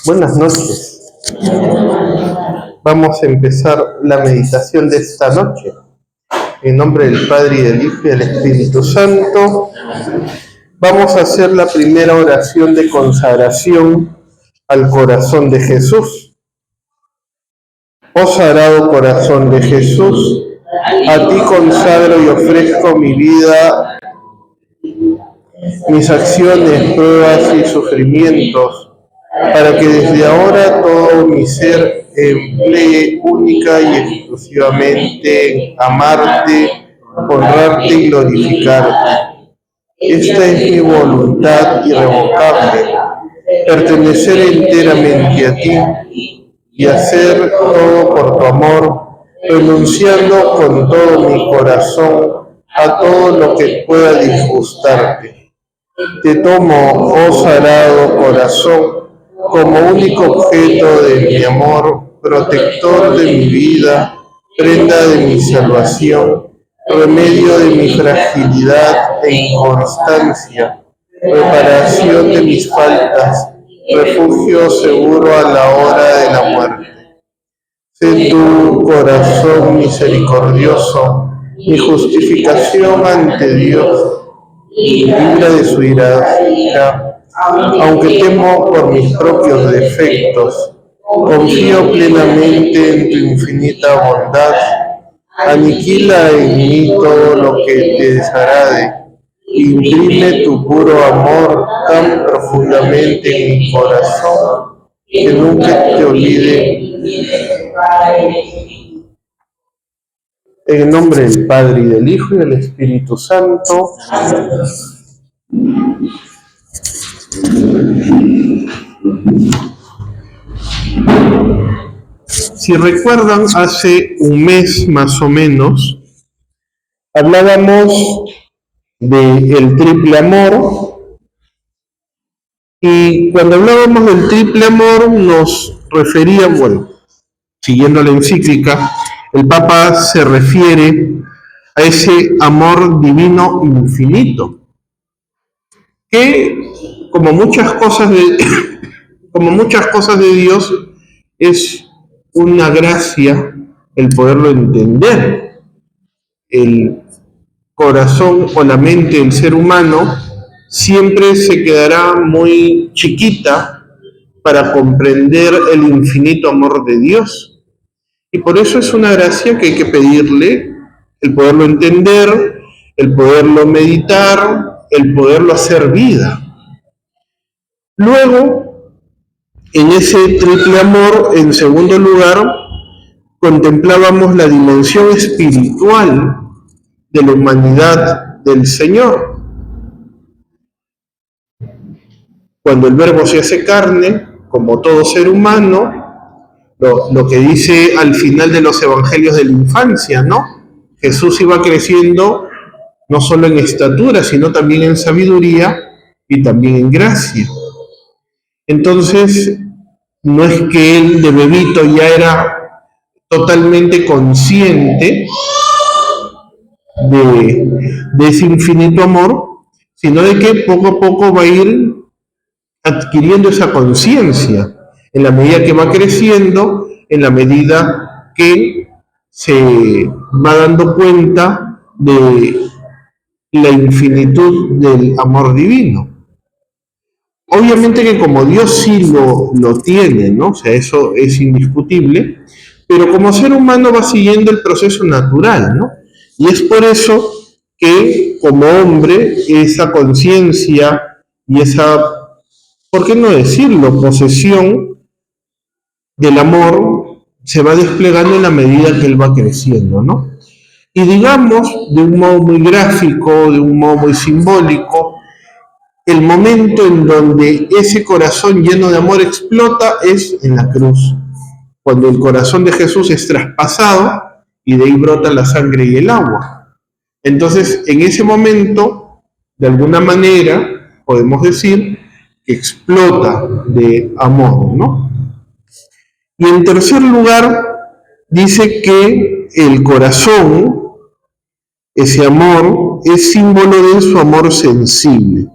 Buenas noches. Vamos a empezar la meditación de esta noche. En nombre del Padre, y del Hijo, y del Espíritu Santo, vamos a hacer la primera oración de consagración al corazón de Jesús. Oh Sagrado Corazón de Jesús, a ti consagro y ofrezco mi vida, mis acciones, pruebas y sufrimientos, para que desde ahora todo mi ser emplee única y exclusivamente en amarte, honrarte y glorificarte. Esta es mi voluntad irrevocable, pertenecer enteramente a ti y hacer todo por tu amor, renunciando con todo mi corazón a todo lo que pueda disgustarte. Te tomo, oh Sagrado Corazón, como único objeto de mi amor, protector de mi vida, prenda de mi salvación, remedio de mi fragilidad e inconstancia, reparación de mis faltas, refugio seguro a la hora de la muerte. Sé tu corazón misericordioso, mi justificación ante Dios, y libra de su ira, aunque temo por mis propios defectos, confío plenamente en tu infinita bondad. Aniquila en mí todo lo que te desagrade, imprime tu puro amor tan profundamente en mi corazón que nunca te olvide. En el nombre del Padre, y del Hijo, y del Espíritu Santo. Si recuerdan, hace un mes más o menos, hablábamos del triple amor, y cuando hablábamos del triple amor nos referíamos, bueno, siguiendo la encíclica, el Papa se refiere a ese amor divino infinito, que como muchas cosas de Dios es una gracia el poderlo entender. El corazón o la mente del ser humano siempre se quedará muy chiquita para comprender el infinito amor de Dios. Y por eso es una gracia que hay que pedirle, el poderlo entender, el poderlo meditar, el poderlo hacer vida. Luego, en ese triple amor, en segundo lugar, contemplábamos la dimensión espiritual de la humanidad del Señor. Cuando el Verbo se hace carne, como todo ser humano, lo que dice al final de los evangelios de la infancia, ¿no? Jesús iba creciendo no solo en estatura, sino también en sabiduría y también en gracia. Entonces, no es que él de bebito ya era totalmente consciente de ese infinito amor, sino de que poco a poco va a ir adquiriendo esa conciencia en la medida que va creciendo, en la medida que se va dando cuenta de la infinitud del amor divino. Obviamente que como Dios sí lo tiene, ¿no? O sea, eso es indiscutible, pero como ser humano va siguiendo el proceso natural, ¿no? Y es por eso que como hombre esa conciencia y esa, ¿por qué no decirlo?, posesión del amor se va desplegando en la medida que él va creciendo, ¿no? Y digamos, de un modo muy gráfico, de un modo muy simbólico, el momento en donde ese corazón lleno de amor explota es en la cruz, cuando el corazón de Jesús es traspasado y de ahí brota la sangre y el agua. Entonces, en ese momento, de alguna manera, podemos decir que explota de amor, ¿no? Y en tercer lugar, dice que el corazón, ese amor, es símbolo de su amor sensible.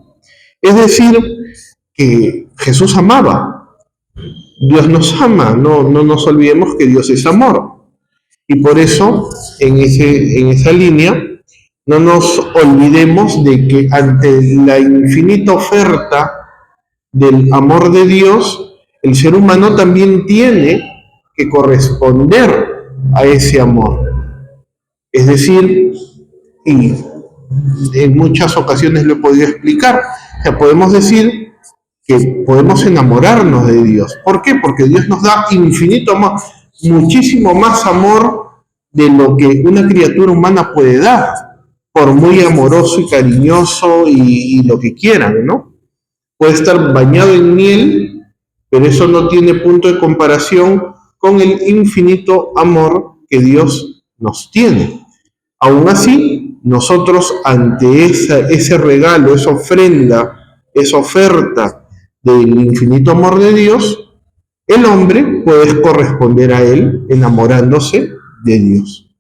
Es decir, que Jesús amaba. Dios nos ama, no nos olvidemos que Dios es amor. Y por eso, en esa línea, no nos olvidemos de que ante la infinita oferta del amor de Dios, el ser humano también tiene que corresponder a ese amor. Es decir, y en muchas ocasiones lo he podido explicar, o sea, podemos decir que podemos enamorarnos de Dios. ¿Por qué? Porque Dios nos da infinito amor, muchísimo más amor de lo que una criatura humana puede dar, por muy amoroso y cariñoso y lo que quieran, ¿no? Puede estar bañado en miel, pero eso no tiene punto de comparación con el infinito amor que Dios nos tiene. Aún así, nosotros ante ese regalo, esa ofrenda, esa oferta del infinito amor de Dios, el hombre puede corresponder a él enamorándose de Dios.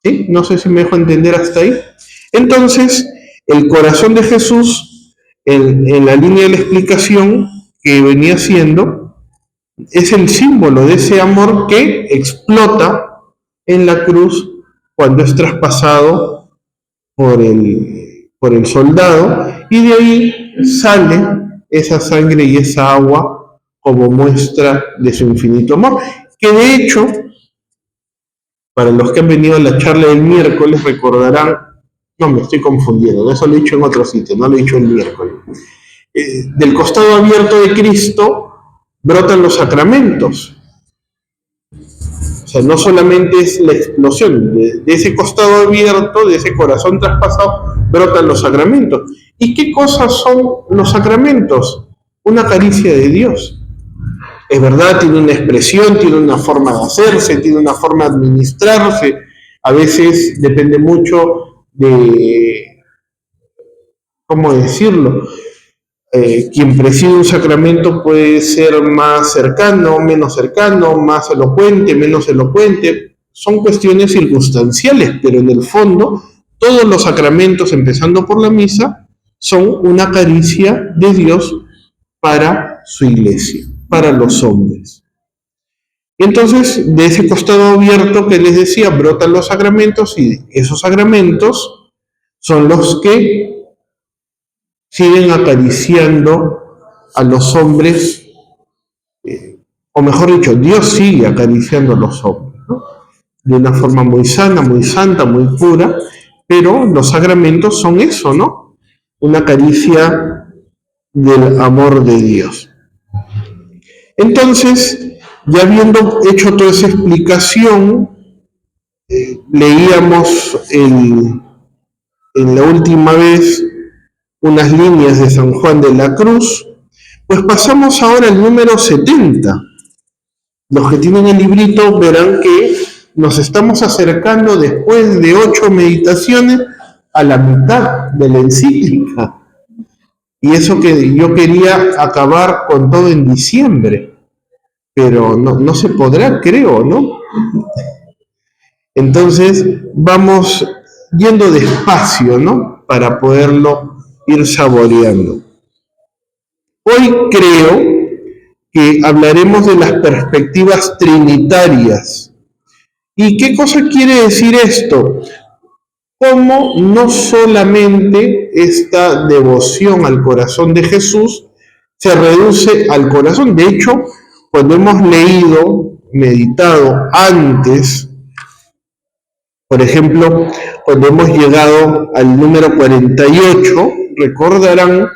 ¿Sí? No sé si me dejo entender hasta ahí. Entonces, el corazón de Jesús, en la línea de la explicación que venía siendo, es el símbolo de ese amor que explota en la cruz cuando es traspasado por el soldado, y de ahí sale esa sangre y esa agua como muestra de su infinito amor, que de hecho, para los que han venido a la charla del miércoles recordarán, no, me estoy confundiendo, eso lo he dicho en otro sitio, no lo he dicho el miércoles, del costado abierto de Cristo brotan los sacramentos. O sea, no solamente es la explosión, de ese costado abierto, de ese corazón traspasado, brotan los sacramentos. ¿Y qué cosas son los sacramentos? Una caricia de Dios. Es verdad, tiene una expresión, tiene una forma de hacerse, tiene una forma de administrarse. A veces depende mucho de, ¿cómo decirlo? Quien preside un sacramento puede ser más cercano, menos cercano, más elocuente, menos elocuente. Son cuestiones circunstanciales, pero en el fondo todos los sacramentos, empezando por la misa, son una caricia de Dios para su iglesia, para los hombres. Entonces, de ese costado abierto que les decía, brotan los sacramentos, y esos sacramentos son los que siguen acariciando a los hombres, o mejor dicho, Dios sigue acariciando a los hombres, ¿no? De una forma muy sana, muy santa, muy pura, pero los sacramentos son eso, ¿no? Una caricia del amor de Dios. Entonces, ya habiendo hecho toda esa explicación, leíamos en la última vez unas líneas de San Juan de la Cruz, pues pasamos ahora al número 70. Los que tienen el librito verán que nos estamos acercando, después de 8 meditaciones, a la mitad de la encíclica. Y eso que yo quería acabar con todo en diciembre, pero no se podrá, creo, ¿no? Entonces vamos yendo despacio, ¿no? Para poderlo ir saboreando. Hoy creo que hablaremos de las perspectivas trinitarias. ¿Y qué cosa quiere decir esto? Cómo no solamente esta devoción al corazón de Jesús se reduce al corazón. De hecho, cuando hemos leído, meditado antes, por ejemplo, cuando hemos llegado al número 48, recordarán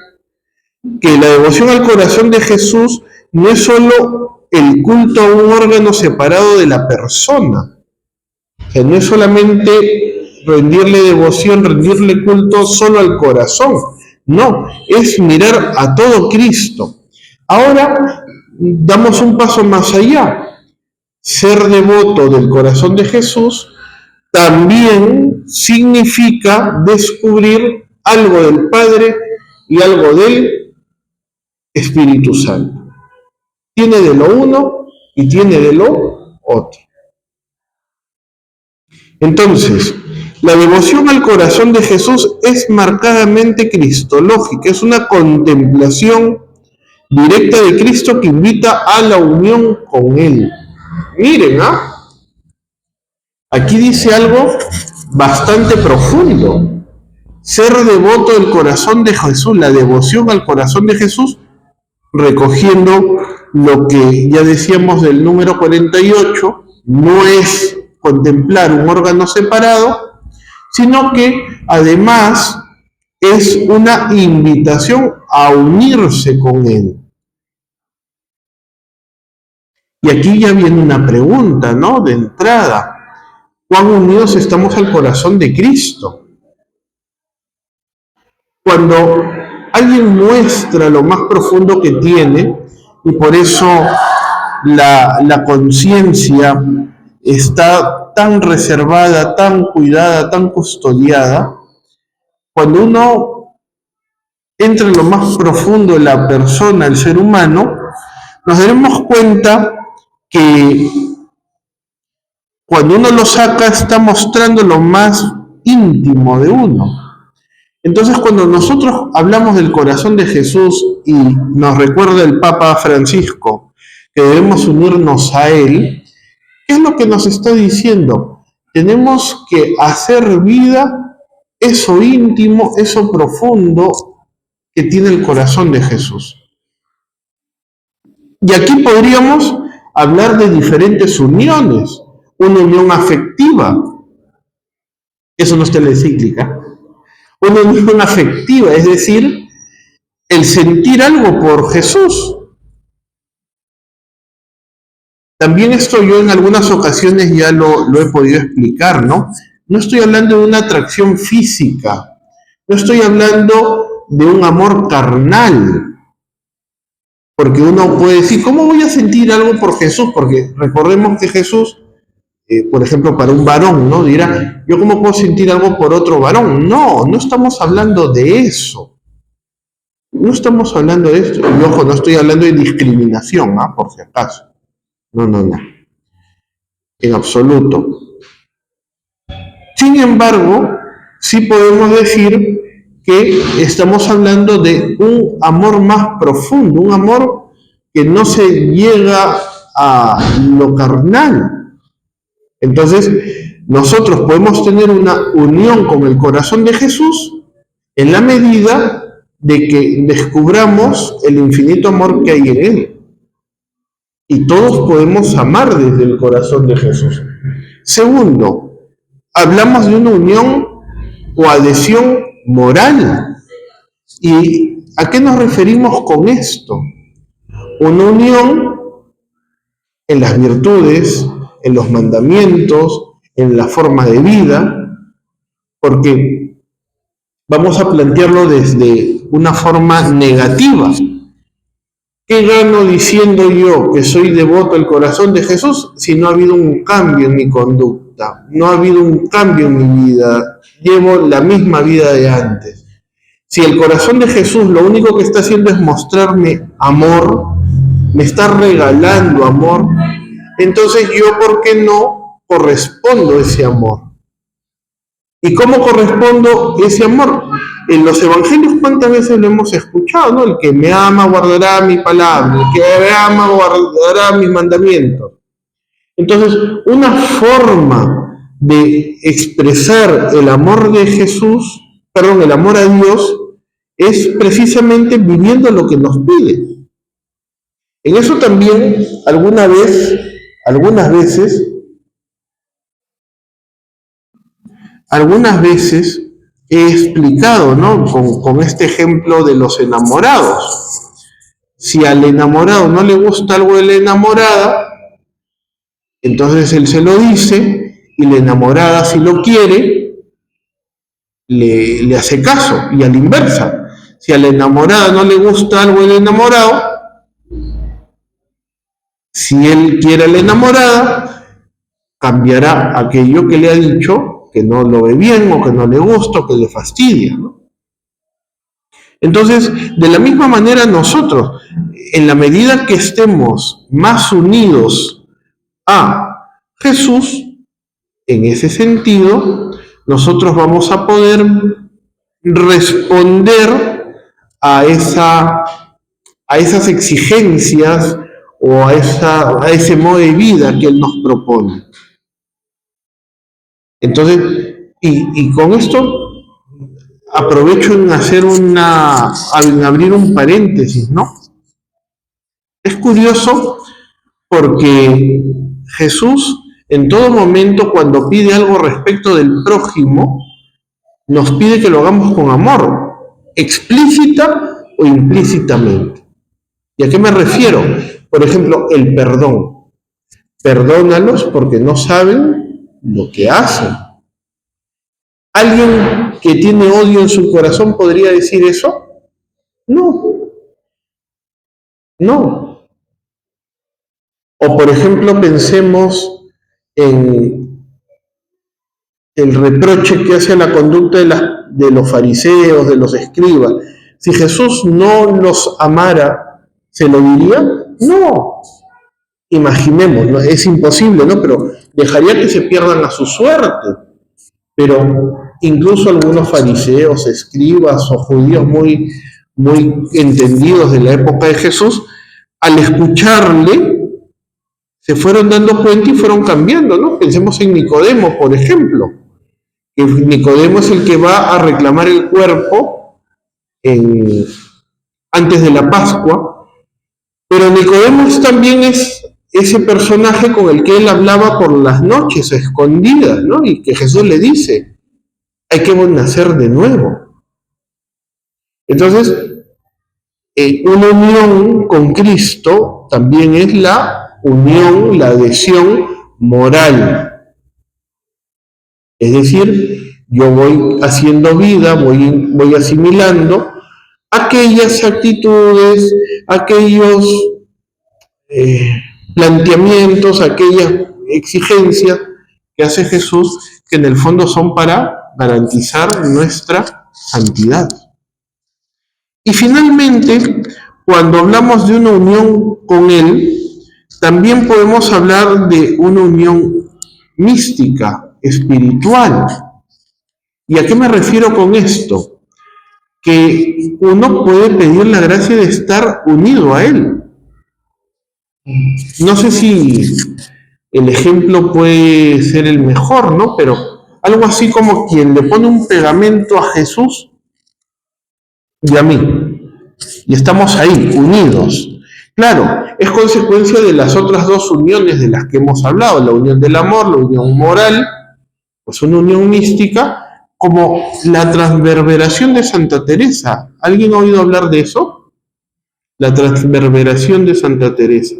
que la devoción al corazón de Jesús no es solo el culto a un órgano separado de la persona. O sea, no es solamente rendirle devoción, rendirle culto solo al corazón. No, es mirar a todo Cristo. Ahora damos un paso más allá. Ser devoto del corazón de Jesús también significa descubrir algo del Padre y algo del Espíritu Santo. Tiene de lo uno y tiene de lo otro. Entonces, la devoción al corazón de Jesús es marcadamente cristológica, es una contemplación directa de Cristo que invita a la unión con Él. Miren, aquí dice algo bastante profundo. Ser devoto del corazón de Jesús, la devoción al corazón de Jesús, recogiendo lo que ya decíamos del número 48, no es contemplar un órgano separado, sino que además es una invitación a unirse con Él. Y aquí ya viene una pregunta, ¿no? De entrada, ¿cuán unidos estamos al corazón de Cristo? Cuando alguien muestra lo más profundo que tiene, y por eso la conciencia está tan reservada, tan cuidada, tan custodiada, cuando uno entra en lo más profundo de la persona, el ser humano, nos daremos cuenta que cuando uno lo saca está mostrando lo más íntimo de uno. Entonces, cuando nosotros hablamos del corazón de Jesús y nos recuerda el Papa Francisco que debemos unirnos a Él, ¿qué es lo que nos está diciendo? Tenemos que hacer vida eso íntimo, eso profundo que tiene el corazón de Jesús. Y aquí podríamos hablar de diferentes uniones. Una unión afectiva, eso no está en la encíclica. Una unión afectiva, es decir, el sentir algo por Jesús. También esto yo en algunas ocasiones ya lo he podido explicar, ¿no? No estoy hablando de una atracción física, no estoy hablando de un amor carnal, porque uno puede decir, ¿cómo voy a sentir algo por Jesús? Porque recordemos que Jesús, por ejemplo, para un varón, ¿no? Dirá, ¿yo cómo puedo sentir algo por otro varón? No, no estamos hablando de eso. No estamos hablando de esto. Y ojo, no estoy hablando de discriminación, por si acaso. No. En absoluto. Sin embargo, sí podemos decir que estamos hablando de un amor más profundo, un amor que no se llega a lo carnal. Entonces, nosotros podemos tener una unión con el corazón de Jesús en la medida de que descubramos el infinito amor que hay en Él. Y todos podemos amar desde el corazón de Jesús. Segundo, hablamos de una unión o adhesión moral. ¿Y a qué nos referimos con esto? Una unión en las virtudes, en los mandamientos, en la forma de vida, porque vamos a plantearlo desde una forma negativa. ¿Qué gano diciendo yo que soy devoto al corazón de Jesús si no ha habido un cambio en mi conducta? No ha habido un cambio en mi vida. Llevo la misma vida de antes. Si el corazón de Jesús lo único que está haciendo es mostrarme amor, me está regalando amor, entonces yo, ¿por qué no correspondo ese amor? ¿Y cómo correspondo ese amor? En los evangelios, ¿cuántas veces lo hemos escuchado? ¿No? El que me ama guardará mi palabra, el que me ama guardará mis mandamientos. Entonces, una forma de expresar el amor de Jesús, el amor a Dios, es precisamente viviendo lo que nos pide. En eso también, algunas veces he explicado, ¿no? Con este ejemplo de los enamorados. Si al enamorado no le gusta algo de la enamorada, entonces él se lo dice y la enamorada, si lo quiere, le hace caso. Y a la inversa, si a la enamorada no le gusta algo del enamorado, si él quiere a la enamorada, cambiará aquello que le ha dicho que no lo ve bien o que no le gusta o que le fastidia, ¿no? Entonces, de la misma manera nosotros, en la medida que estemos más unidos a Jesús, En ese sentido, nosotros vamos a poder responder a, a esas exigencias o a ese modo de vida que Él nos propone. Entonces, y con esto aprovecho en en abrir un paréntesis, ¿no? Es curioso porque Jesús en todo momento cuando pide algo respecto del prójimo, nos pide que lo hagamos con amor, explícita o implícitamente. ¿Y a qué me refiero? Por ejemplo, el perdón. Perdónalos porque no saben lo que hacen. ¿Alguien que tiene odio en su corazón podría decir eso? No, no. O por ejemplo, pensemos en el reproche que hace a la conducta de los fariseos, de los escribas. Si Jesús no los amara, ¿se lo diría? No. Imaginemos, ¿no? Es imposible, ¿no? Pero dejaría que se pierdan a su suerte. Pero incluso algunos fariseos, escribas o judíos muy entendidos de la época de Jesús, al escucharle, se fueron dando cuenta y fueron cambiando, ¿no? Pensemos en Nicodemo, por ejemplo. Que Nicodemo es el que va a reclamar el cuerpo antes de la Pascua, pero Nicodemo también es ese personaje con el que él hablaba por las noches, escondidas, ¿no? Y que Jesús le dice, hay que nacer de nuevo. Entonces, una unión con Cristo también es la unión, la adhesión moral. Es decir, yo voy haciendo vida, voy asimilando aquellas actitudes, aquellos planteamientos, aquellas exigencias que hace Jesús, que en el fondo son para garantizar nuestra santidad. Y finalmente, cuando hablamos de una unión con Él, también podemos hablar de una unión mística, espiritual. ¿Y a qué me refiero con esto? Que uno puede pedir la gracia de estar unido a Él. No sé si el ejemplo puede ser el mejor, ¿no? Pero algo así como quien le pone un pegamento a Jesús y a mí. Y estamos ahí, unidos. Claro, es consecuencia de las otras dos uniones de las que hemos hablado, la unión del amor, la unión moral, pues una unión mística, como la transverberación de Santa Teresa. ¿Alguien ha oído hablar de eso? La transverberación de Santa Teresa.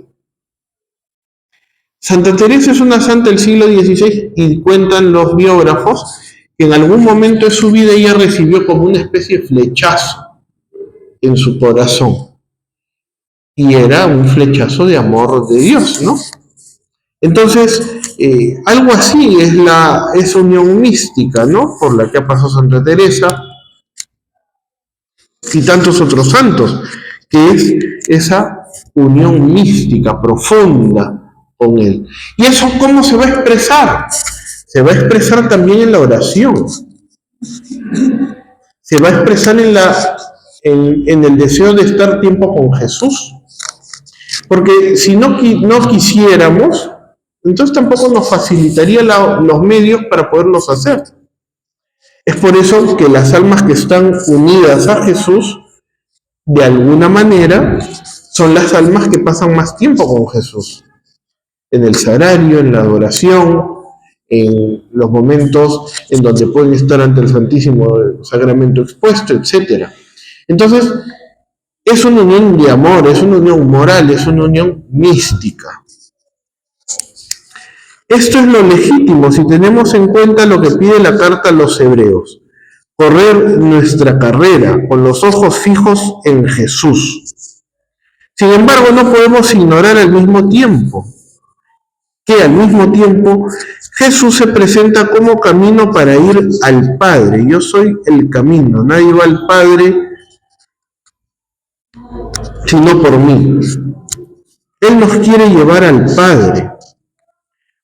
Santa Teresa es una santa del siglo XVI y cuentan los biógrafos que en algún momento de su vida ella recibió como una especie de flechazo en su corazón. Y era un flechazo de amor de Dios, ¿no? Entonces, algo así es esa unión mística, ¿no? Por la que ha pasado Santa Teresa y tantos otros santos, que es esa unión mística profunda con Él. ¿Y eso cómo se va a expresar? Se va a expresar también en la oración. Se va a expresar en el deseo de estar tiempo con Jesús. Porque si no quisiéramos, entonces tampoco nos facilitaría los medios para poderlos hacer. Es por eso que las almas que están unidas a Jesús, de alguna manera, son las almas que pasan más tiempo con Jesús. En el sagrario, en la adoración, en los momentos en donde pueden estar ante el Santísimo Sacramento expuesto, etc. Entonces, es una unión de amor, es una unión moral, es una unión mística. Esto es lo legítimo si tenemos en cuenta lo que pide la carta a los hebreos. Correr nuestra carrera con los ojos fijos en Jesús. Sin embargo, no podemos ignorar al mismo tiempo Jesús se presenta como camino para ir al Padre. Yo soy el camino, nadie va al Padre sino por mí. Él nos quiere llevar al Padre.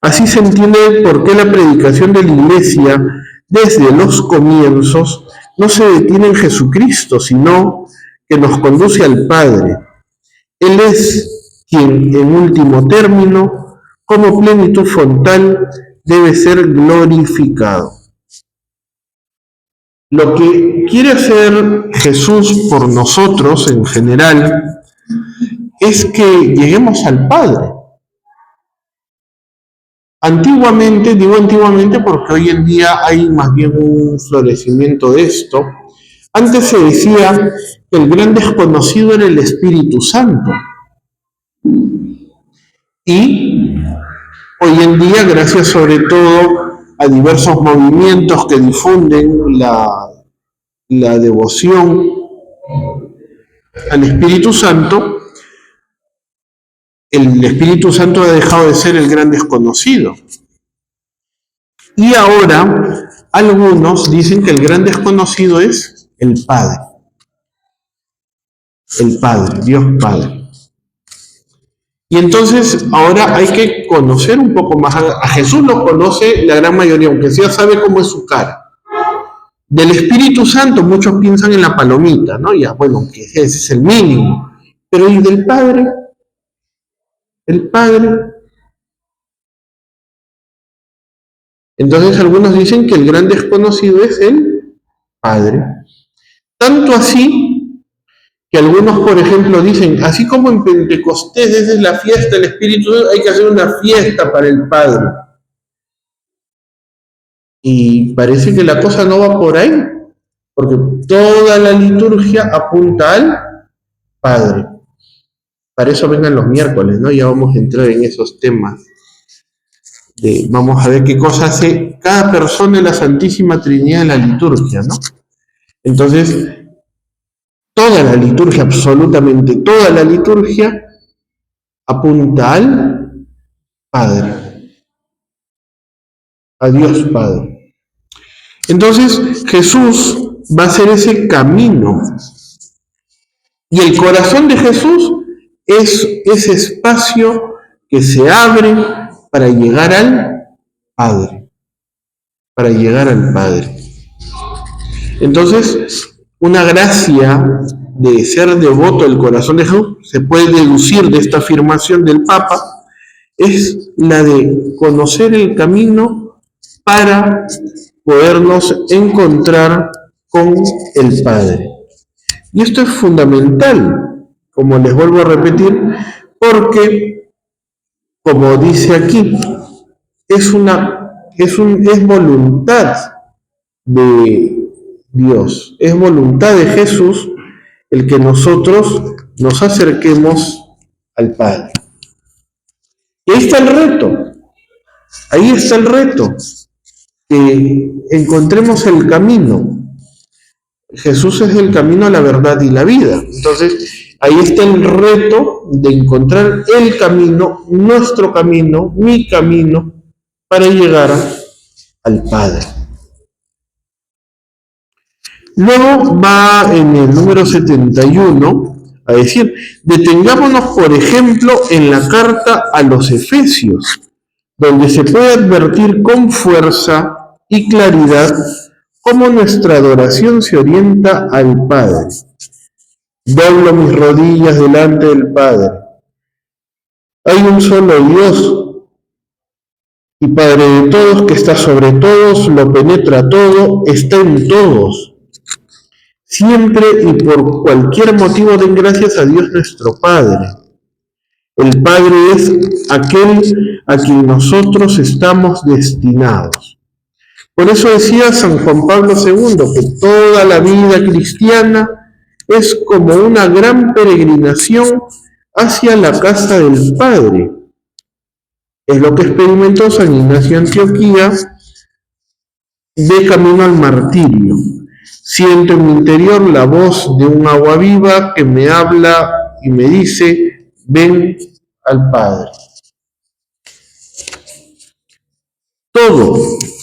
Así se entiende por qué la predicación de la Iglesia desde los comienzos no se detiene en Jesucristo, sino que nos conduce al Padre. Él es quien, en último término, como plenitud frontal, debe ser glorificado. Lo que quiere hacer Jesús por nosotros en general es que lleguemos al Padre. Antiguamente, digo antiguamente porque hoy en día hay más bien un florecimiento de esto. Antes se decía que el gran desconocido era el Espíritu Santo. Y hoy en día, gracias sobre todo a diversos movimientos que difunden la devoción al Espíritu Santo, el Espíritu Santo ha dejado de ser el gran desconocido. Y ahora algunos dicen que el gran desconocido es el Padre. El Padre, Dios Padre. Y entonces ahora hay que conocer un poco más. A Jesús lo conoce la gran mayoría, aunque sea sabe cómo es su cara. Del Espíritu Santo muchos piensan en la palomita, ¿no? Ya, bueno, que ese es el mínimo. Pero ¿y del Padre? El Padre. Entonces algunos dicen que el gran desconocido es el Padre. Tanto así que algunos, por ejemplo, dicen, así como en Pentecostés es la fiesta del Espíritu, hay que hacer una fiesta para el Padre. Y parece que la cosa no va por ahí, porque toda la liturgia apunta al Padre. Para eso vengan los miércoles, ¿no? Ya vamos a entrar en esos temas. Vamos a ver qué cosa hace cada persona en la Santísima Trinidad en la liturgia, ¿no? Entonces, toda la liturgia, absolutamente toda la liturgia, apunta al Padre, a Dios Padre. Entonces, Jesús va a ser ese camino. Y el corazón de Jesús es ese espacio que se abre para llegar al Padre. Para llegar al Padre. Entonces, una gracia de ser devoto del corazón de Jesús se puede deducir de esta afirmación del Papa, es la de conocer el camino para podernos encontrar con el Padre. Y esto es fundamental, como les vuelvo a repetir, porque, como dice aquí, es voluntad de Dios, es voluntad de Jesús el que nosotros nos acerquemos al Padre. Y ahí está el reto, que encontremos el camino. Jesús es el camino, la verdad y la vida. Entonces, ahí está el reto de encontrar el camino, nuestro camino, mi camino, para llegar al Padre. Luego va en el número 71 a decir, detengámonos por ejemplo en la carta a los Efesios, donde se puede advertir con fuerza y claridad cómo nuestra adoración se orienta al Padre. Doblo mis rodillas delante del Padre. Hay un solo Dios y Padre de todos, que está sobre todos, lo penetra todo, está en todos. Siempre y por cualquier motivo den gracias a Dios nuestro Padre. El Padre es aquel a quien nosotros estamos destinados. Por eso decía San Juan Pablo II que toda la vida cristiana es como una gran peregrinación hacia la casa del Padre. Es lo que experimentó San Ignacio de Antioquía de camino al martirio. Siento en mi interior la voz de un agua viva que me habla y me dice, ven al Padre.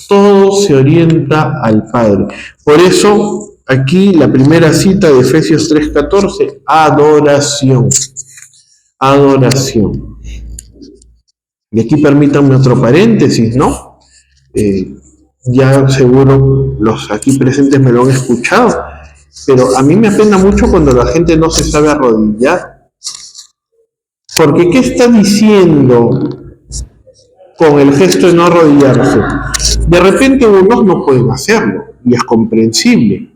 Todo se orienta al Padre. Por eso, aquí la primera cita de Efesios 3:14, adoración. Y aquí permítanme otro paréntesis, ¿no? Ya seguro los aquí presentes me lo han escuchado, pero a mí me apena mucho cuando la gente no se sabe arrodillar. Porque ¿qué está diciendo con el gesto de no arrodillarse? De repente unos no pueden hacerlo, y es comprensible,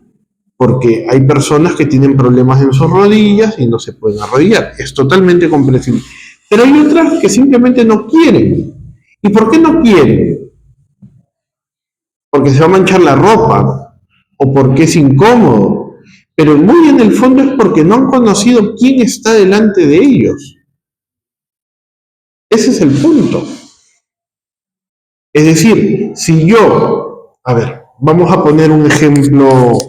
porque hay personas que tienen problemas en sus rodillas y no se pueden arrodillar. Es totalmente comprensible. Pero hay otras que simplemente no quieren. ¿Y por qué no quieren? Porque se va a manchar la ropa o porque es incómodo. Pero muy en el fondo es porque no han conocido quién está delante de ellos. Ese es el punto. Es decir, si yo, a ver, vamos a poner un ejemplo,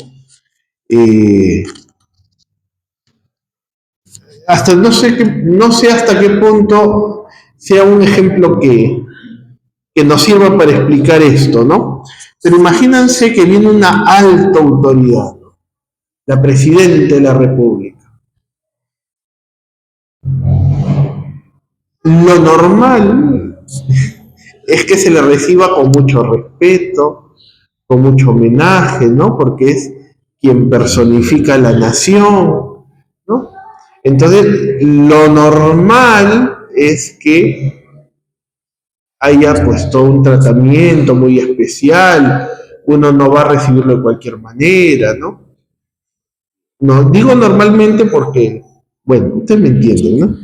hasta no sé hasta qué punto sea un ejemplo que nos sirva para explicar esto, ¿no? Pero imagínense que viene una alta autoridad, la Presidenta de la República. Lo normal es que se le reciba con mucho respeto, con mucho homenaje, ¿no? Porque es quien personifica a la nación, ¿no? Entonces, lo normal es que haya pues todo un tratamiento muy especial, uno no va a recibirlo de cualquier manera, ¿no? No digo normalmente porque, bueno, ustedes me entienden, ¿no?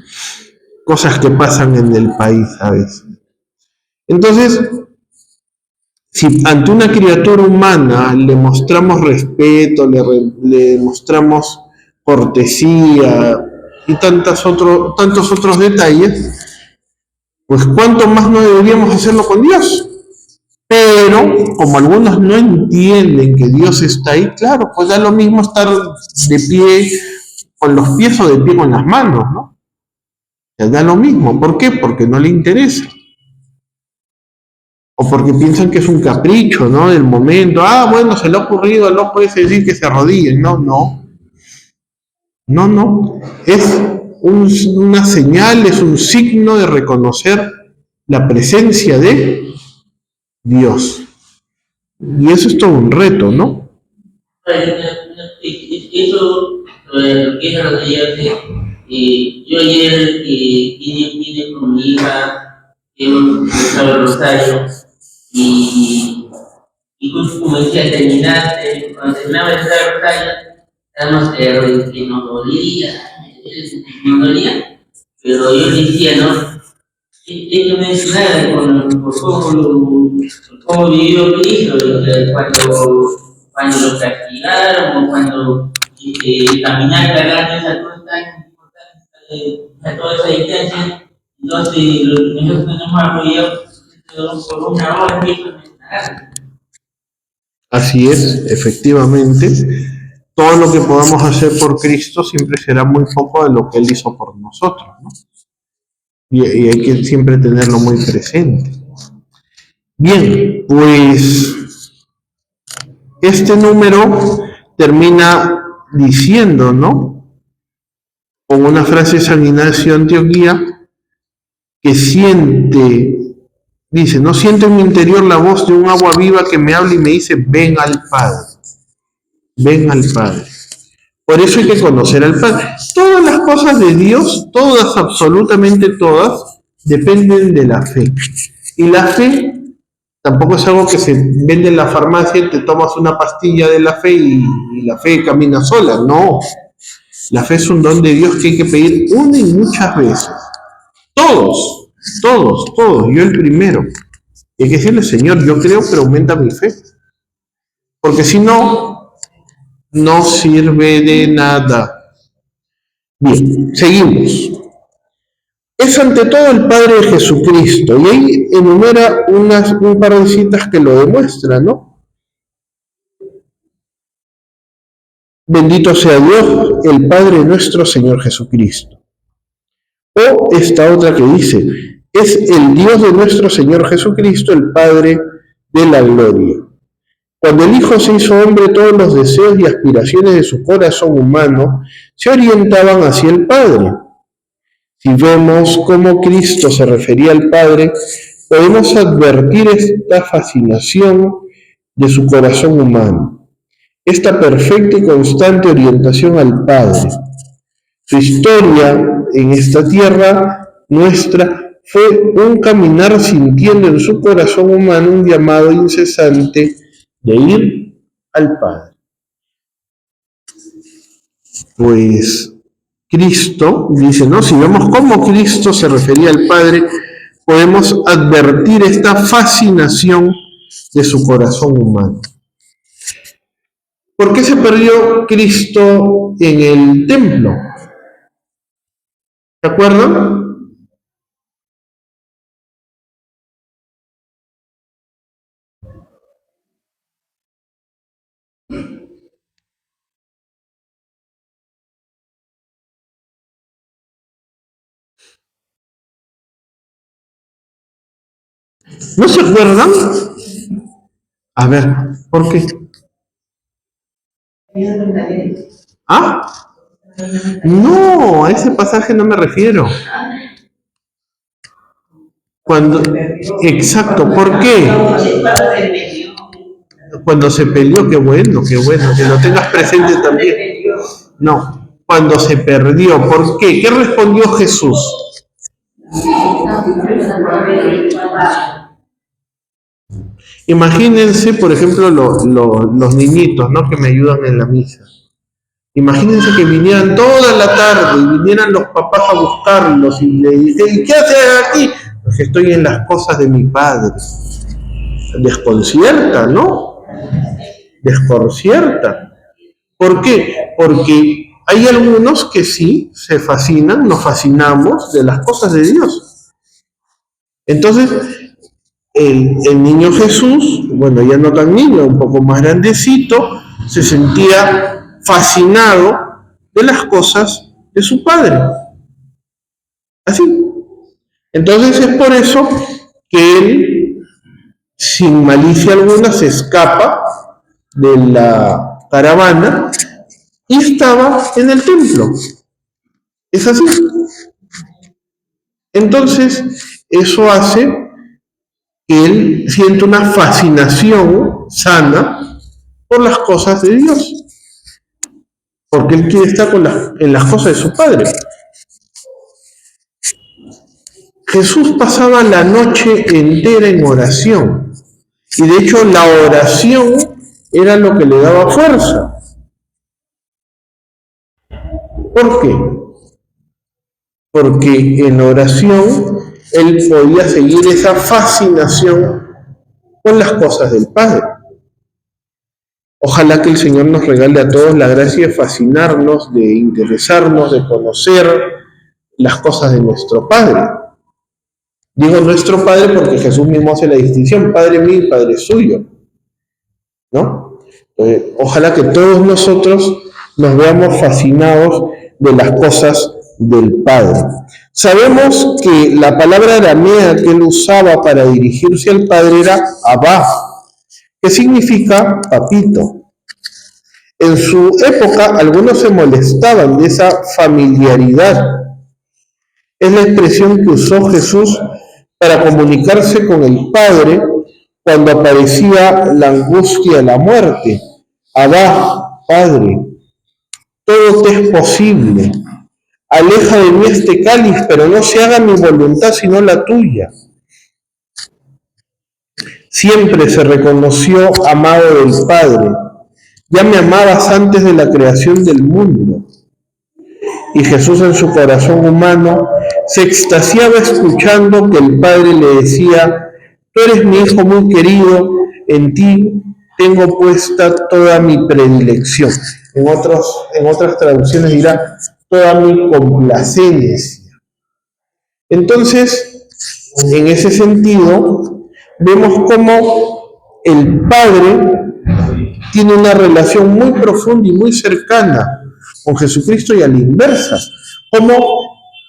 Cosas que pasan en el país a veces. Entonces, si ante una criatura humana le mostramos respeto, le mostramos cortesía y tantos otros detalles, pues cuánto más no deberíamos hacerlo con Dios. Pero como algunos no entienden que Dios está ahí, claro, pues da lo mismo estar de pie con los pies o de pie con las manos, ¿no? Les da lo mismo. ¿Por qué? Porque no le interesa. O porque piensan que es un capricho, ¿no? Del momento. Ah, bueno, se le ha ocurrido, no puede decir que se arrodillen. No, no. No, no. Es una señal, es un signo de reconocer la presencia de Dios. Y eso es todo un reto, ¿no? Eso, lo que es arrodillarse, yo ayer vine con mi hija, hemos rezado el rosario, y justo como decía, cuando terminaba de rezar el rosario, estábamos que nos dolía, pero yo decía, ¿no? Ello no es nada por cómo vivió Cristo, cuando lo castigaron o cuando caminar cargando esa cruz tan importante, a toda esa distancia. Entonces, nosotros nos hemos arrollado por una hora y eso no es nada. Así es, efectivamente. Todo lo que podamos hacer por Cristo siempre será muy poco de lo que Él hizo por nosotros, ¿no? Y hay que siempre tenerlo muy presente. Bien, pues este número termina diciendo, ¿no? Con una frase de San Ignacio de Antioquía, que dice, no siento en mi interior la voz de un agua viva que me habla y me dice, ven al Padre, ven al Padre. Por eso hay que conocer al Padre. Todas las cosas de Dios, todas, absolutamente todas, dependen de la fe. Y la fe tampoco es algo que se vende en la farmacia y te tomas una pastilla de la fe y la fe camina sola. No. La fe es un don de Dios que hay que pedir una y muchas veces. Todos, yo el primero. Y hay que decirle, Señor, yo creo, pero aumenta mi fe. Porque si no, no sirve de nada. Bien, seguimos. Es ante todo el Padre de Jesucristo. Y ahí enumera un par de citas que lo demuestran, ¿no? Bendito sea Dios, el Padre nuestro Señor Jesucristo. O esta otra que dice, es el Dios de nuestro Señor Jesucristo, el Padre de la gloria. Cuando el Hijo se hizo hombre, todos los deseos y aspiraciones de su corazón humano se orientaban hacia el Padre. Si vemos cómo Cristo se refería al Padre, podemos advertir esta fascinación de su corazón humano, esta perfecta y constante orientación al Padre. Su historia en esta tierra nuestra fue un caminar sintiendo en su corazón humano un llamado incesante de ir al Padre. Pues Cristo, dice, ¿no? Si vemos cómo Cristo se refería al Padre, podemos advertir esta fascinación de su corazón humano. ¿Por qué se perdió Cristo en el templo? ¿Se acuerdan? ¿No se acuerdan? A ver, ¿por qué? ¿Ah? No, a ese pasaje no me refiero. Cuando, exacto, ¿por qué? Cuando se peleó, qué bueno, que lo tengas presente también. No, cuando se perdió, ¿por qué? ¿Qué respondió Jesús? Imagínense, por ejemplo, los niñitos, ¿no? Que me ayudan en la misa. Imagínense que vinieran toda la tarde y vinieran los papás a buscarlos y le dicen, ¿qué haces aquí? Porque estoy en las cosas de mi padre. Desconcierta, ¿no? Desconcierta. ¿Por qué? Porque hay algunos que sí se fascinan, nos fascinamos de las cosas de Dios. Entonces, el niño Jesús, bueno, ya no tan niño, un poco más grandecito, se sentía fascinado de las cosas de su padre. Así. Entonces es por eso que él, sin malicia alguna, se escapa de la caravana y estaba en el templo. Es así. Entonces, eso hace que él sienta una fascinación sana por las cosas de Dios. Porque él quiere estar en las cosas de su Padre. Jesús pasaba la noche entera en oración. Y de hecho la oración era lo que le daba fuerza. ¿Por qué? Porque en oración él podía seguir esa fascinación con las cosas del Padre. Ojalá que el Señor nos regale a todos la gracia de fascinarnos, de interesarnos, de conocer las cosas de nuestro Padre. Digo nuestro Padre porque Jesús mismo hace la distinción, Padre mío y Padre suyo, ¿no? Ojalá que todos nosotros nos veamos fascinados de las cosas del Padre. Sabemos que la palabra aramea que él usaba para dirigirse al Padre era Abba, que significa papito. En su época algunos se molestaban de esa familiaridad. Es la expresión que usó Jesús para comunicarse con el Padre cuando aparecía la angustia, la muerte. Abba, Padre, todo te es posible. Aleja de mí este cáliz, pero no se haga mi voluntad sino la tuya. Siempre se reconoció amado del Padre. Ya me amabas antes de la creación del mundo. Y Jesús en su corazón humano se extasiaba escuchando que el Padre le decía, tú eres mi hijo muy querido, en ti tengo puesta toda mi predilección. En otras traducciones dirá, toda mi complacencia. Entonces, en ese sentido, vemos cómo el Padre tiene una relación muy profunda y muy cercana con Jesucristo y a la inversa. Cómo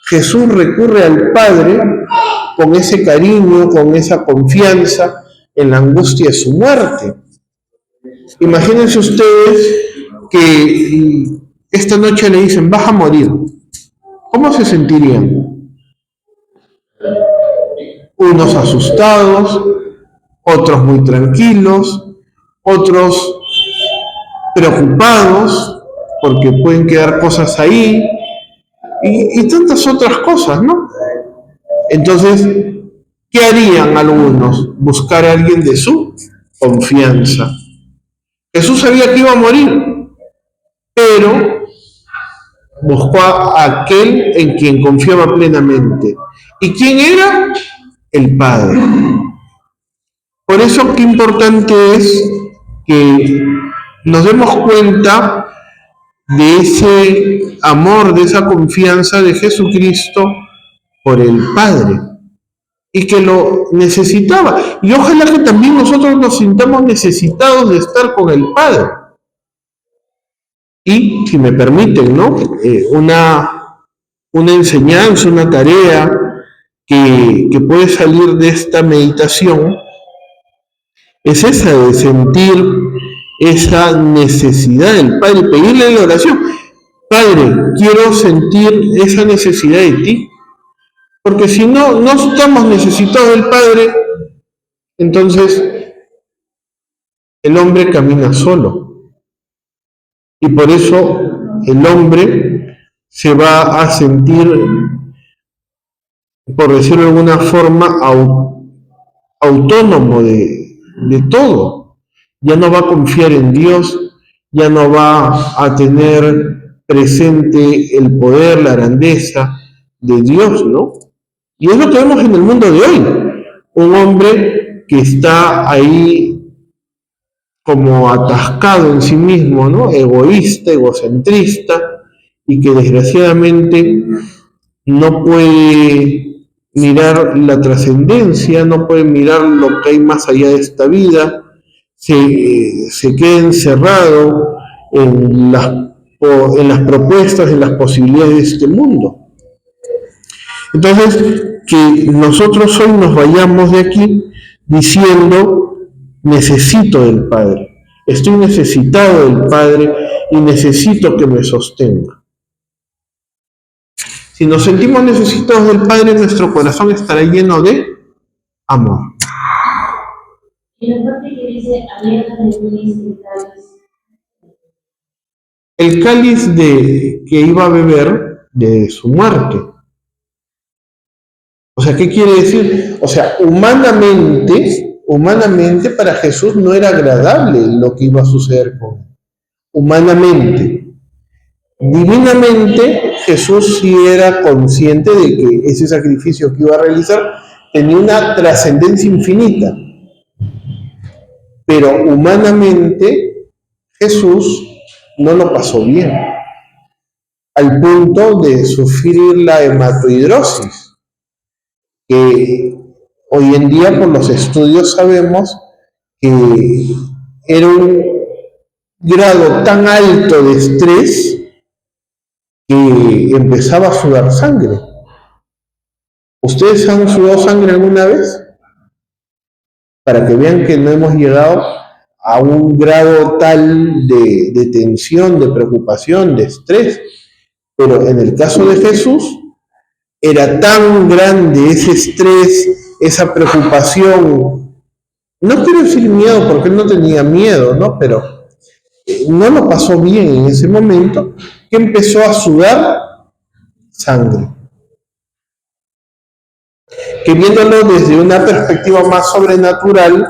Jesús recurre al Padre con ese cariño, con esa confianza en la angustia de su muerte. Imagínense ustedes que esta noche le dicen, vas a morir. ¿Cómo se sentirían? Unos asustados, otros muy tranquilos, otros preocupados porque pueden quedar cosas ahí y tantas otras cosas, ¿no? Entonces, ¿qué harían algunos? Buscar a alguien de su confianza. Jesús sabía que iba a morir, pero buscó a aquel en quien confiaba plenamente. ¿Y quién era? El Padre. Por eso qué importante es que nos demos cuenta de ese amor, de esa confianza de Jesucristo por el Padre y que lo necesitaba. Y ojalá que también nosotros nos sintamos necesitados de estar con el Padre. Y, si me permiten, ¿no? Una enseñanza, una tarea que puede salir de esta meditación es esa de sentir esa necesidad del Padre, pedirle la oración. Padre, quiero sentir esa necesidad de ti, porque si no estamos necesitados del Padre, entonces el hombre camina solo. Y por eso el hombre se va a sentir, por decirlo de alguna forma, autónomo de todo. Ya no va a confiar en Dios, ya no va a tener presente el poder, la grandeza de Dios, ¿no? Y es lo que vemos en el mundo de hoy. Un hombre que está ahí como atascado en sí mismo, ¿no? Egoísta, egocentrista, y que desgraciadamente no puede mirar la trascendencia, no puede mirar lo que hay más allá de esta vida, se queda encerrado en las propuestas, en las posibilidades de este mundo. Entonces, que nosotros hoy nos vayamos de aquí diciendo, necesito del Padre, estoy necesitado del Padre y necesito que me sostenga. Si nos sentimos necesitados del Padre, nuestro corazón estará lleno de amor. Y la parte que dice, abierta de mí el cáliz. El cáliz que iba a beber de su muerte. O sea, ¿qué quiere decir? O sea, humanamente para Jesús no era agradable lo que iba a suceder con él. Humanamente. Divinamente, Jesús sí era consciente de que ese sacrificio que iba a realizar tenía una trascendencia infinita. Pero humanamente, Jesús no lo pasó bien, al punto de sufrir la hematohidrosis, que hoy en día por los estudios sabemos que era un grado tan alto de estrés que empezaba a sudar sangre. ¿Ustedes han sudado sangre alguna vez? Para que vean que no hemos llegado a un grado tal de tensión, de preocupación, de estrés. Pero en el caso de Jesús, era tan grande ese estrés, esa preocupación. No quiero decir miedo porque él no tenía miedo, ¿no? Pero no lo pasó bien en ese momento, que empezó a sudar sangre. Que viéndolo desde una perspectiva más sobrenatural,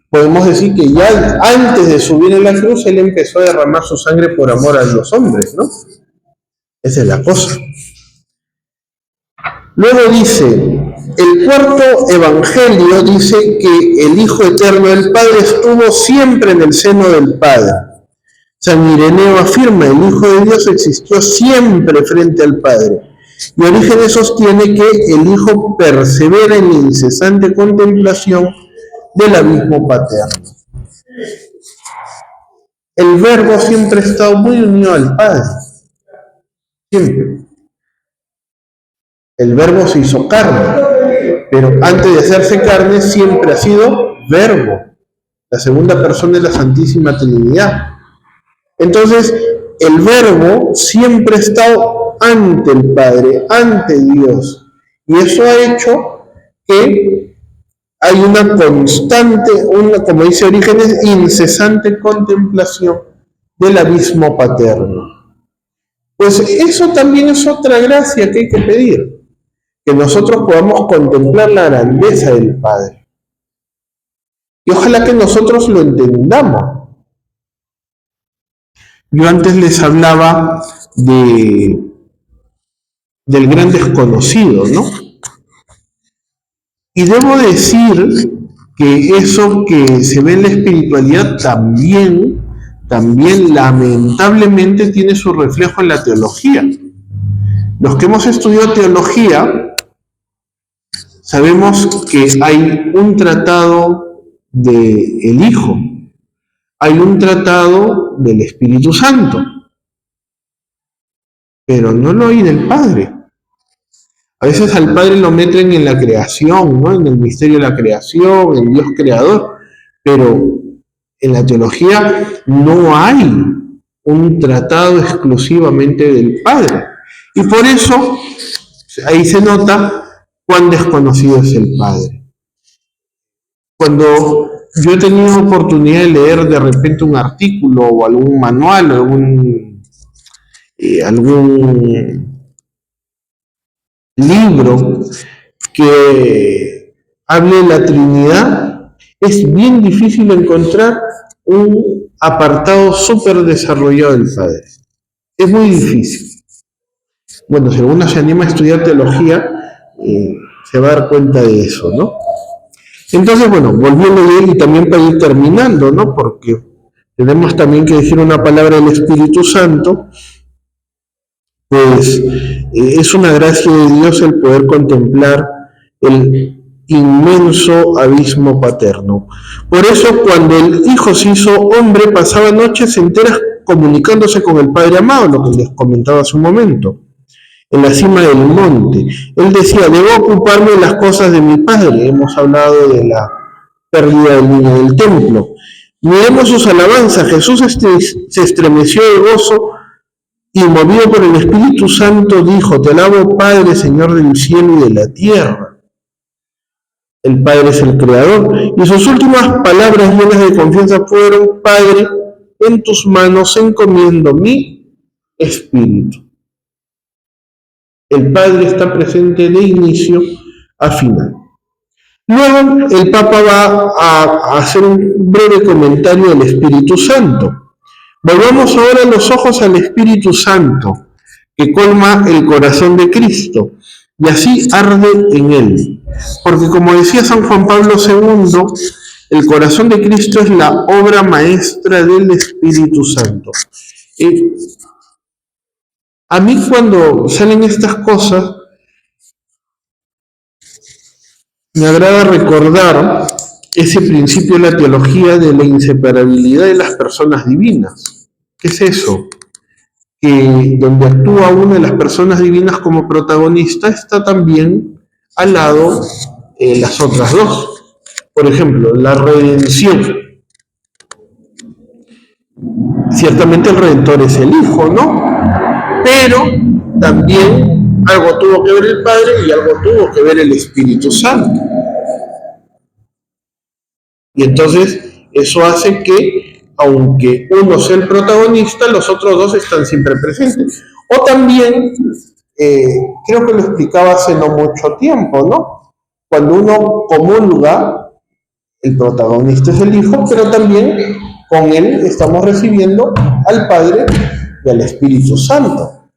podemos decir que ya antes de subir en la cruz, él empezó a derramar su sangre por amor a los hombres, ¿no? Esa es la cosa. Luego dice, el cuarto evangelio dice que el Hijo Eterno del Padre estuvo siempre en el seno del Padre. San Ireneo afirma, el Hijo de Dios existió siempre frente al Padre. Y Orígenes sostiene que el Hijo persevera en la incesante contemplación del abismo paterno. El Verbo siempre ha estado muy unido al Padre. Siempre. El Verbo se hizo carne, pero antes de hacerse carne siempre ha sido Verbo, la segunda persona de la Santísima Trinidad. Entonces, el Verbo siempre ha estado ante el Padre, ante Dios, Y eso ha hecho que hay una constante, como dice Orígenes, incesante contemplación del abismo paterno. Pues eso también es otra gracia que hay que pedir, que nosotros podamos contemplar la grandeza del Padre. Y ojalá que nosotros lo entendamos. Yo antes les hablaba del gran desconocido, ¿no? Y debo decir que eso que se ve en la espiritualidad también lamentablemente tiene su reflejo en la teología. Los que hemos estudiado teología sabemos que hay un tratado del Hijo, hay un tratado del Espíritu Santo, pero no lo hay del Padre. A veces al Padre lo meten en la creación, ¿no? En el misterio de la creación, en Dios creador, pero en la teología no hay un tratado exclusivamente del Padre. Y por eso ahí se nota cuán desconocido es el Padre. Cuando yo he tenido oportunidad de leer de repente un artículo o algún manual, algún libro que hable de la Trinidad, es bien difícil encontrar un apartado súper desarrollado del Padre. Es muy difícil. Bueno, si alguno se anima a estudiar teología, se va a dar cuenta de eso, ¿no? Entonces, bueno, volviendo a él y también para ir terminando, ¿no? Porque tenemos también que decir una palabra del Espíritu Santo, pues es una gracia de Dios el poder contemplar el inmenso abismo paterno. Por eso, cuando el Hijo se hizo hombre, pasaba noches enteras comunicándose con el Padre amado, lo que les comentaba hace un momento, en la cima del monte. Él decía, debo ocuparme de las cosas de mi Padre. Hemos hablado de la pérdida del niño del templo. Miremos sus alabanzas. Jesús se estremeció de gozo y movido por el Espíritu Santo dijo, te alabo Padre, Señor del cielo y de la tierra. El Padre es el Creador. Y sus últimas palabras llenas de confianza fueron, Padre, en tus manos encomiendo mi espíritu. El Padre está presente de inicio a final. Luego el Papa va a hacer un breve comentario del Espíritu Santo. Volvamos ahora los ojos al Espíritu Santo, que colma el corazón de Cristo, y así arde en él. Porque como decía San Juan Pablo II, el corazón de Cristo es la obra maestra del Espíritu Santo. A mí cuando salen estas cosas, me agrada recordar ese principio de la teología de la inseparabilidad de las personas divinas. ¿Qué es eso? Que donde actúa una de las personas divinas como protagonista, está también al lado las otras dos. Por ejemplo, la redención. Ciertamente el Redentor es el Hijo, ¿no? Pero también algo tuvo que ver el Padre y algo tuvo que ver el Espíritu Santo. Y entonces eso hace que, aunque uno sea el protagonista, los otros dos están siempre presentes. O también, creo que lo explicaba hace no mucho tiempo, ¿no? Cuando uno comulga, el protagonista es el Hijo, pero también con él estamos recibiendo al Padre y al Espíritu Santo.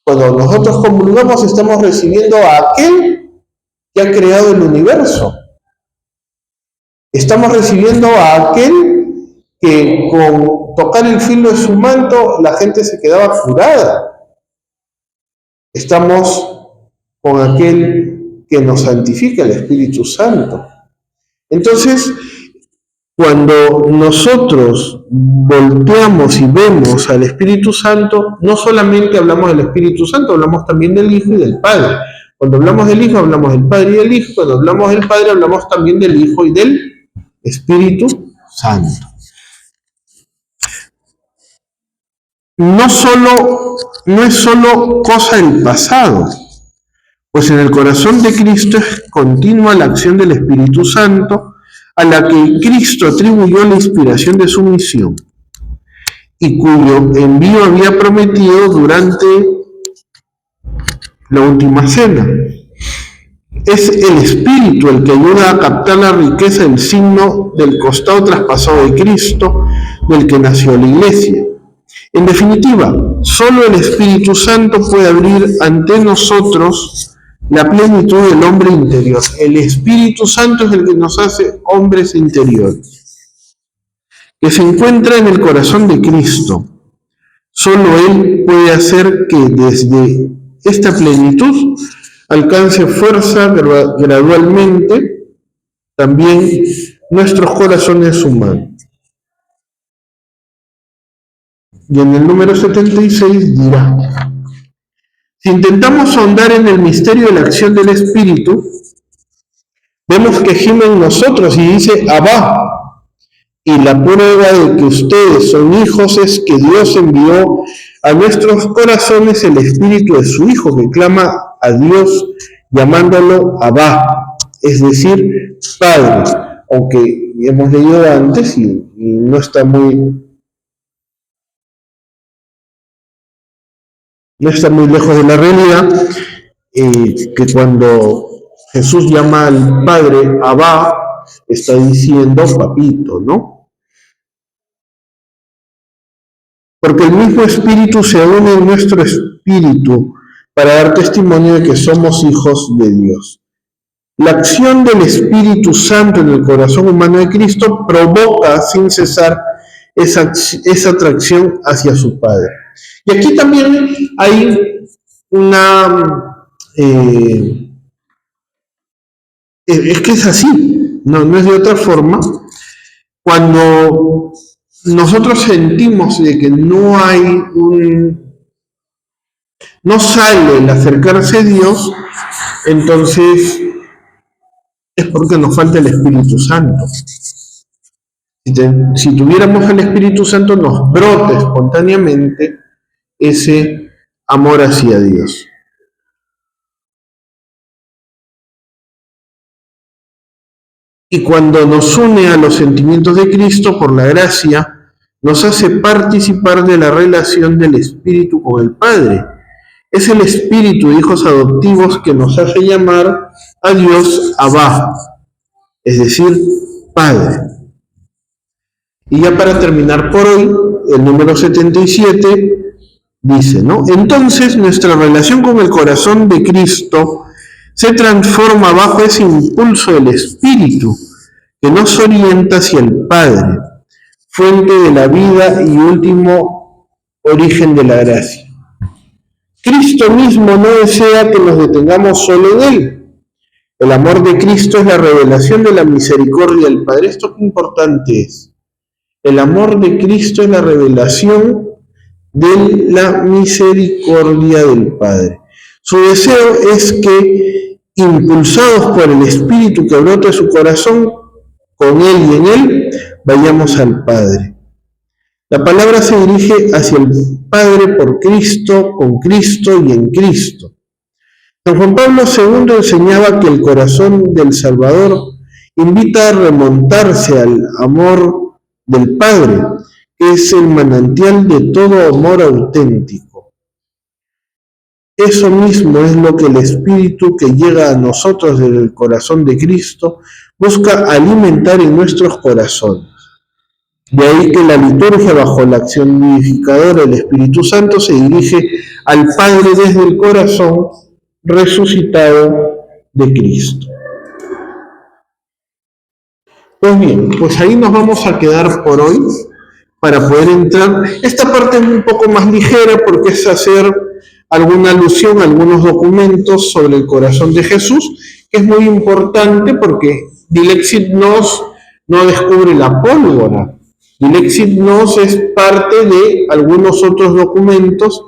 Cuando nosotros comulgamos, estamos recibiendo a aquel que ha creado el universo. Estamos recibiendo a aquel que con tocar el filo de su manto la gente se quedaba curada. Estamos con aquel que nos santifica, el Espíritu Santo. Entonces, cuando nosotros volteamos y vemos al Espíritu Santo, no solamente hablamos del Espíritu Santo, hablamos también del Hijo y del Padre. Cuando hablamos del Hijo, hablamos del Padre y del Hijo. Cuando hablamos del Padre, hablamos también del Hijo y del Espíritu Santo. No es solo cosa del pasado, Pues en el corazón de Cristo es continua la acción del Espíritu Santo, a la que Cristo atribuyó la inspiración de su misión y cuyo envío había prometido durante la última cena. Es el Espíritu el que ayuda a captar la riqueza del signo del costado traspasado de Cristo, del que nació la Iglesia. En definitiva, solo el Espíritu Santo puede abrir ante nosotros la plenitud del hombre interior. El Espíritu Santo es el que nos hace hombres interiores, que se encuentra en el corazón de Cristo. Solo Él puede hacer que desde esta plenitud alcance fuerza gradualmente también nuestros corazones humanos. Y en el número 76 dirá: si intentamos ahondar en el misterio de la acción del Espíritu, vemos que gime en nosotros y dice Abba. Y la prueba de que ustedes son hijos es que Dios envió a nuestros corazones el Espíritu de su Hijo, que clama a Dios llamándolo Abba, es decir, Padre. Aunque hemos leído antes y no está muy lejos de la realidad, que cuando Jesús llama al Padre Abba, está diciendo papito, ¿no? Porque el mismo Espíritu se une en nuestro espíritu para dar testimonio de que somos hijos de Dios. La acción del Espíritu Santo en el corazón humano de Cristo provoca sin cesar esa atracción hacia su Padre. Y aquí también hay una... es que es así, no es de otra forma. Cuando nosotros sentimos de que no sale el acercarse a Dios, entonces es porque nos falta el Espíritu Santo. Si tuviéramos el Espíritu Santo, nos brota espontáneamente ese amor hacia Dios. Y cuando nos une a los sentimientos de Cristo por la gracia, nos hace participar de la relación del Espíritu con el Padre. Es el Espíritu de hijos adoptivos que nos hace llamar a Dios Abba, es decir, Padre. Y ya para terminar por hoy, el número 77 dice, ¿no? Entonces nuestra relación con el corazón de Cristo se transforma bajo ese impulso del Espíritu que nos orienta hacia el Padre, fuente de la vida y último origen de la gracia. Cristo mismo no desea que nos detengamos solo en Él. El amor de Cristo es la revelación de la misericordia del Padre. Esto qué importante es. El amor de Cristo es la revelación de la misericordia del Padre. Su deseo es que, impulsados por el Espíritu que brota de su corazón, con Él y en Él, vayamos al Padre. La palabra se dirige hacia el Padre por Cristo, con Cristo y en Cristo. San Juan Pablo II enseñaba que el corazón del Salvador invita a remontarse al amor del Padre, que es el manantial de todo amor auténtico. Eso mismo es lo que el Espíritu que llega a nosotros desde el corazón de Cristo busca alimentar en nuestros corazones. De ahí que la liturgia, bajo la acción vivificadora del Espíritu Santo, se dirige al Padre desde el corazón resucitado de Cristo. Pues bien, pues ahí nos vamos a quedar por hoy para poder entrar. Esta parte es un poco más ligera porque es hacer alguna alusión a algunos documentos sobre el corazón de Jesús, que es muy importante porque Dilexit Nos no descubre la pólvora. Dilexit Nos es parte de algunos otros documentos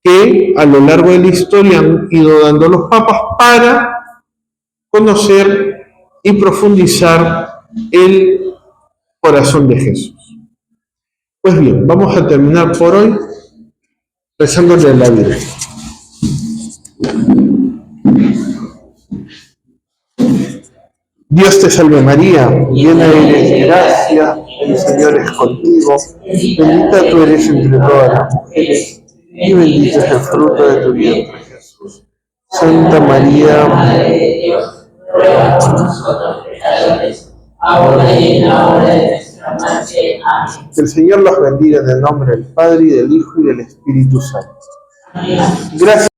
que a lo largo de la historia han ido dando los papas para conocer y profundizar el corazón de Jesús. Pues bien, vamos a terminar por hoy rezándole a la Virgen. Dios te salve María, llena eres de gracia, el Señor es contigo, bendita tú eres entre todas las mujeres, y bendito es el fruto de tu vientre Jesús. Santa María, Madre de Dios, ruega por nosotros pecadores, ahora y en la hora de nuestra muerte. Amén. Que el Señor los bendiga en el nombre del Padre, y del Hijo, y del Espíritu Santo. Amén. Gracias.